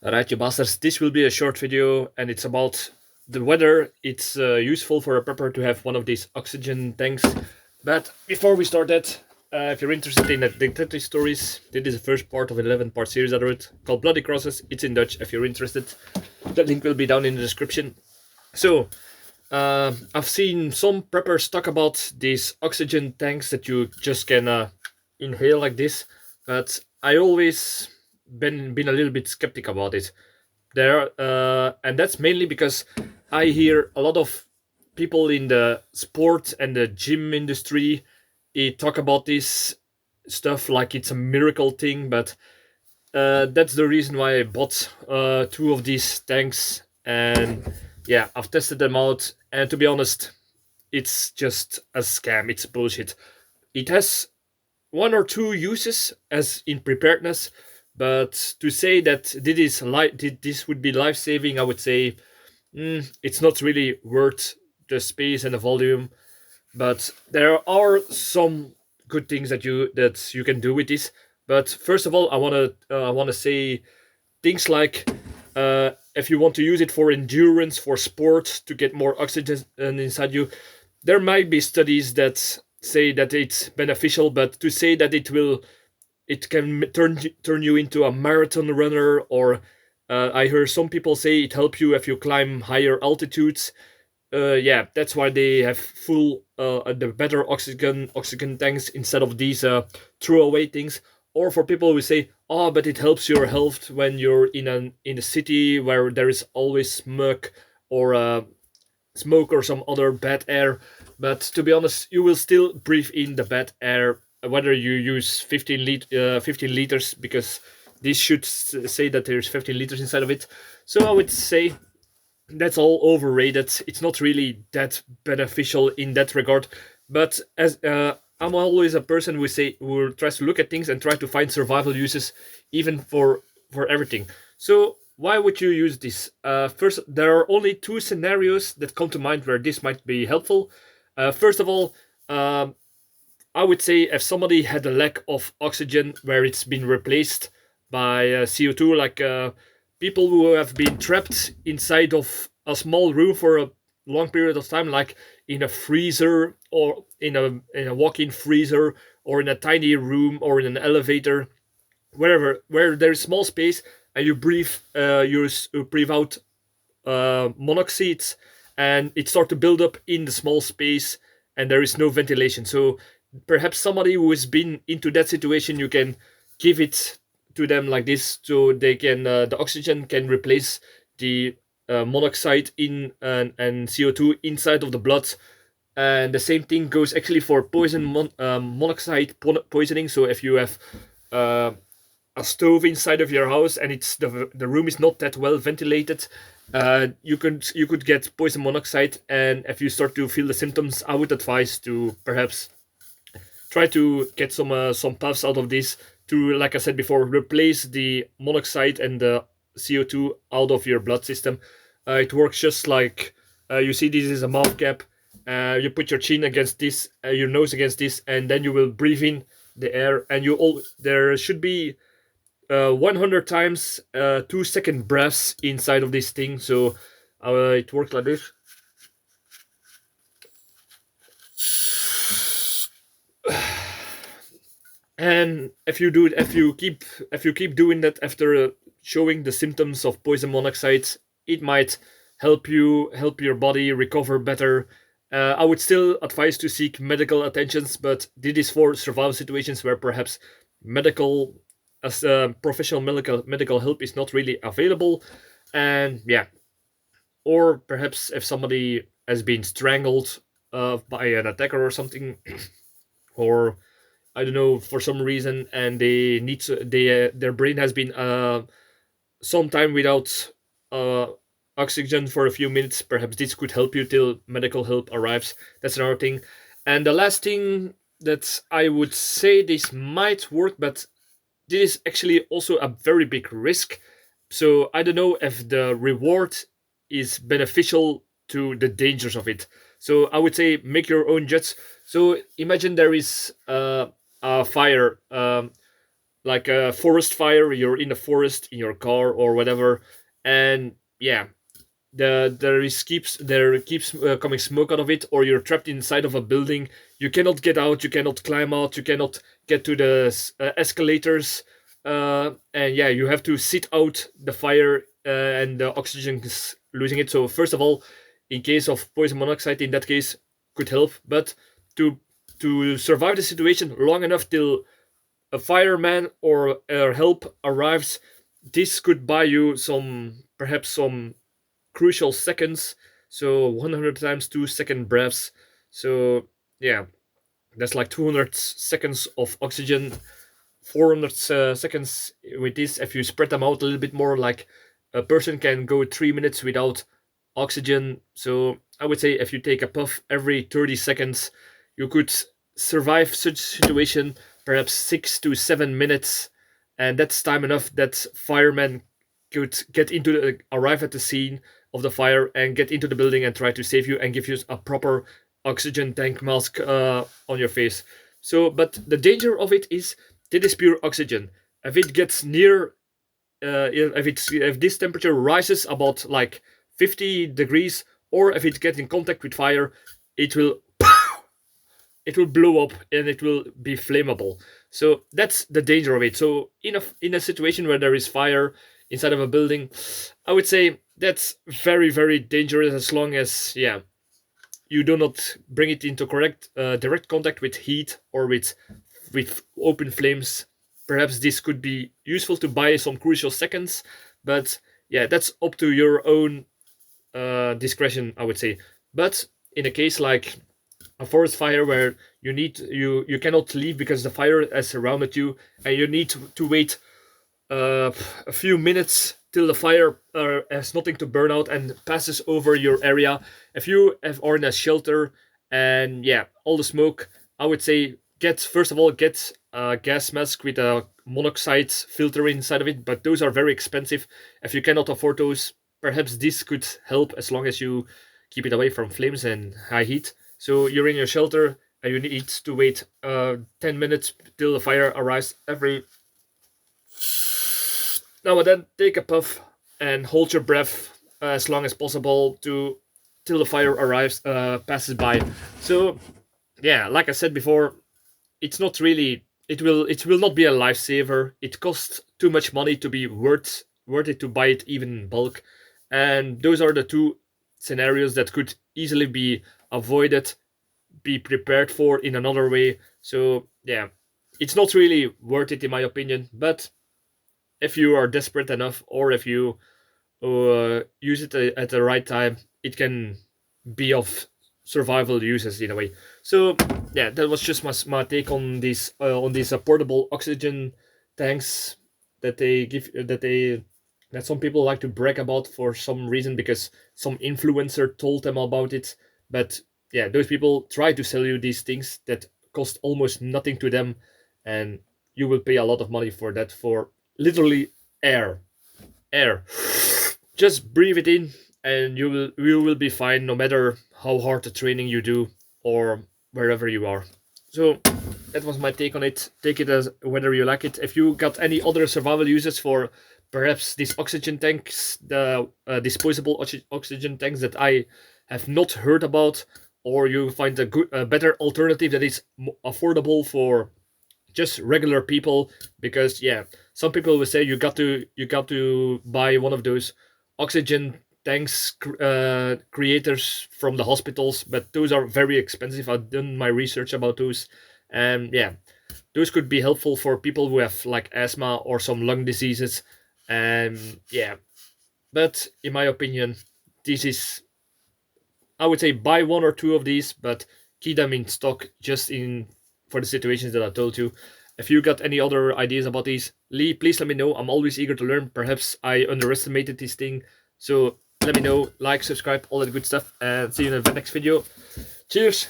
Alright, you bastards, this will be a short video and it's about the whether it's useful for a prepper to have one of these oxygen tanks. But before we start that, if you're interested in detective stories, this is the first part of an 11-part series I wrote called Bloody Crosses. It's in Dutch if you're interested. The link will be down in the description. So, I've seen some preppers talk about these oxygen tanks that you just can inhale like this, but I always been a little bit skeptic about it. And that's mainly because I hear a lot of people in the sport and the gym industry talk about this stuff like it's a miracle thing, but that's the reason why I bought two of these tanks, and yeah, I've tested them out, and to be honest, it's just a scam. It's bullshit. It has one or two uses as in preparedness, but to say that this would be life saving, I would say it's not really worth the space and the volume. But there are some good things that you can do with this. But first of all, I wanna say things like if you want to use it for endurance, for sport, to get more oxygen inside you, there might be studies that say that it's beneficial, but to say that it can turn you into a marathon runner, or I heard some people say it helps you if you climb higher altitudes. Yeah, that's why they have full the better oxygen tanks instead of these throwaway things. Or for people who say, "Oh, but it helps your health when you're in a city where there is always smoke or some other bad air." But to be honest, you will still breathe in the bad air whether you use 15 liters, because this should say that there's 15 liters inside of it. So I would say that's all overrated. It's not really that beneficial in that regard. But as I'm always a person who tries to look at things and try to find survival uses, even for everything. So why would you use this? First, there are only two scenarios that come to mind where this might be helpful. First of all, I would say if somebody had a lack of oxygen where it's been replaced by CO2, like people who have been trapped inside of a small room for a long period of time, like in a freezer or in a walk-in freezer or in a tiny room or in an elevator, wherever where there is small space and you breathe out monoxides, and it starts to build up in the small space and there is no ventilation. So perhaps somebody who has been into that situation, you can give it to them like this, so they can the oxygen can replace the monoxide and CO2 inside of the blood. And the same thing goes actually for monoxide poisoning. So if you have uh, a stove inside of your house and the room is not that well ventilated, you could get poison monoxide. And if you start to feel the symptoms, I would advise to perhaps try to get some puffs out of this to, like I said before, replace the monoxide and the CO2 out of your blood system. It works just like you see. This is a mouth cap. You put your chin against this, your nose against this, and then you will breathe in the air. And there should be 100 times 2-second breaths inside of this thing. So it works like this. And if you keep doing that after showing the symptoms of poison monoxide, it might help your body recover better. I would still advise to seek medical attentions, but this is for survival situations where perhaps medical as professional medical help is not really available. And yeah, or perhaps if somebody has been strangled by an attacker or something, or I don't know, for some reason, and their brain has been some time without uh, oxygen for a few minutes. Perhaps this could help you till medical help arrives. That's another thing. And the last thing that I would say this might work, but this is actually also a very big risk. So I don't know if the reward is beneficial to the dangers of it. So I would say make your own judge. So imagine there is a fire. like a forest fire. You're in the forest in your car or whatever, and yeah, there keeps coming smoke out of it, or you're trapped inside of a building. You cannot get out, you cannot climb out, you cannot get to the escalators, and yeah, you have to sit out the fire, and the oxygen is losing it. So first of all, in case of poison monoxide, in that case, could help, but to survive the situation long enough till a fireman or help arrives, this could buy you some, perhaps some crucial seconds. So 100 times 2 second breaths. So yeah, that's like 200 seconds of oxygen, 400 seconds with this. If you spread them out a little bit more, like a person can go 3 minutes without oxygen. So I would say if you take a puff every 30 seconds, you could survive such situation perhaps 6 to 7 minutes, and that's time enough that firemen could get into arrive at the scene of the fire and get into the building and try to save you and give you a proper oxygen tank mask on your face. So, but the danger of it is that is pure oxygen. If it gets near, if this temperature rises about like 50 degrees, or if it gets in contact with fire, it will blow up and it will be flammable. So that's the danger of it. So in a situation where there is fire inside of a building, I would say that's very very dangerous, as long as yeah, you do not bring it into correct direct contact with heat or with open flames. Perhaps this could be useful to buy some crucial seconds, but yeah, that's up to your own discretion, I would say. But in a case like a forest fire where you cannot leave because the fire has surrounded you, and you need to wait a few minutes till the fire has nothing to burn out and passes over your area. If you are in a shelter and yeah, all the smoke, I would say get first of all get a gas mask with a monoxide filter inside of it, but those are very expensive. If you cannot afford those, perhaps this could help, as long as you keep it away from flames and high heat. So you're in your shelter and you need to wait 10 minutes till the fire arrives. Every now and then, take a puff and hold your breath as long as possible to till the fire arrives, passes by. So yeah, like I said before, it's not really, it will not be a lifesaver. It costs too much money to be worth it to buy it even in bulk, and those are the two scenarios that could easily be avoided, be prepared for in another way. So yeah, it's not really worth it in my opinion, but if you are desperate enough, or if you use it at the right time, it can be of survival uses in a way. So yeah, that was just my take on these portable oxygen tanks that they give that some people like to brag about for some reason, because some influencer told them about it. But yeah, those people try to sell you these things that cost almost nothing to them, and you will pay a lot of money for that, for literally air. Air. Just breathe it in, and you will be fine, no matter how hard the training you do or wherever you are. So that was my take on it. Take it as whether you like it. If you got any other survival uses for perhaps these oxygen tanks, the disposable oxygen tanks that I have not heard about, or you find a better alternative that is affordable for just regular people, because yeah, some people will say you got to buy one of those oxygen tanks creators from the hospitals, but those are very expensive. I've done my research about those, and yeah, those could be helpful for people who have like asthma or some lung diseases. And yeah, but in my opinion, this is, I would say, buy one or two of these, but keep them in stock just in for the situations that I told you. If you got any other ideas about these, Lee, please let me know. I'm always eager to learn. Perhaps I underestimated this thing. So let me know, like, subscribe, all that good stuff, and see you in the next video. Cheers!